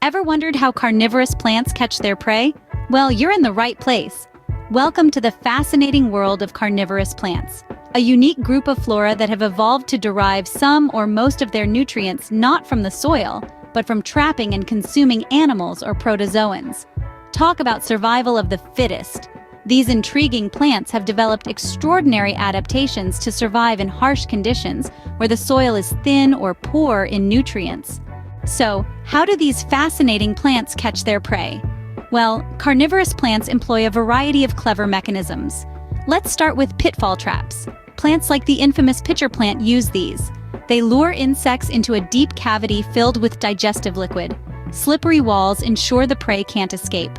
Ever wondered how carnivorous plants catch their prey? Well, you're in the right place. Welcome to the fascinating world of carnivorous plants, a unique group of flora that have evolved to derive some or most of their nutrients not from the soil, but from trapping and consuming animals or protozoans. Talk about survival of the fittest. These intriguing plants have developed extraordinary adaptations to survive in harsh conditions where the soil is thin or poor in nutrients. So, how do these fascinating plants catch their prey? Well, carnivorous plants employ a variety of clever mechanisms. Let's start with pitfall traps. Plants like the infamous pitcher plant use these. They lure insects into a deep cavity filled with digestive liquid. Slippery walls ensure the prey can't escape.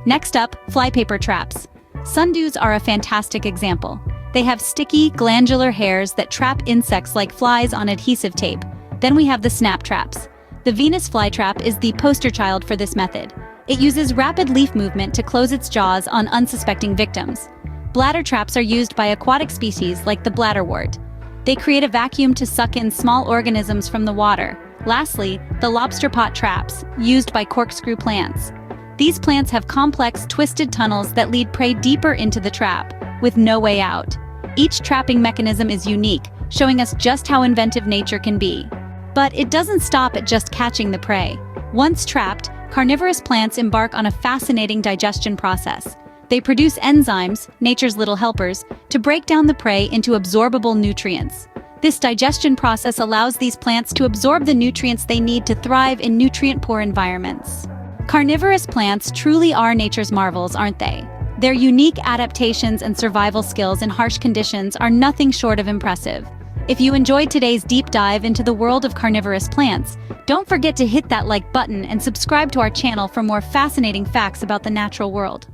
Next up, flypaper traps. Sundews are a fantastic example. They have sticky, glandular hairs that trap insects like flies on adhesive tape. Then we have the snap traps. The Venus flytrap is the poster child for this method. It uses rapid leaf movement to close its jaws on unsuspecting victims. Bladder traps are used by aquatic species like the bladderwort. They create a vacuum to suck in small organisms from the water. Lastly, the lobster pot traps, used by corkscrew plants. These plants have complex, twisted tunnels that lead prey deeper into the trap, with no way out. Each trapping mechanism is unique, showing us just how inventive nature can be. But it doesn't stop at just catching the prey. Once trapped, carnivorous plants embark on a fascinating digestion process. They produce enzymes, nature's little helpers, to break down the prey into absorbable nutrients. This digestion process allows these plants to absorb the nutrients they need to thrive in nutrient-poor environments. Carnivorous plants truly are nature's marvels, aren't they? Their unique adaptations and survival skills in harsh conditions are nothing short of impressive. If you enjoyed today's deep dive into the world of carnivorous plants, don't forget to hit that like button and subscribe to our channel for more fascinating facts about the natural world.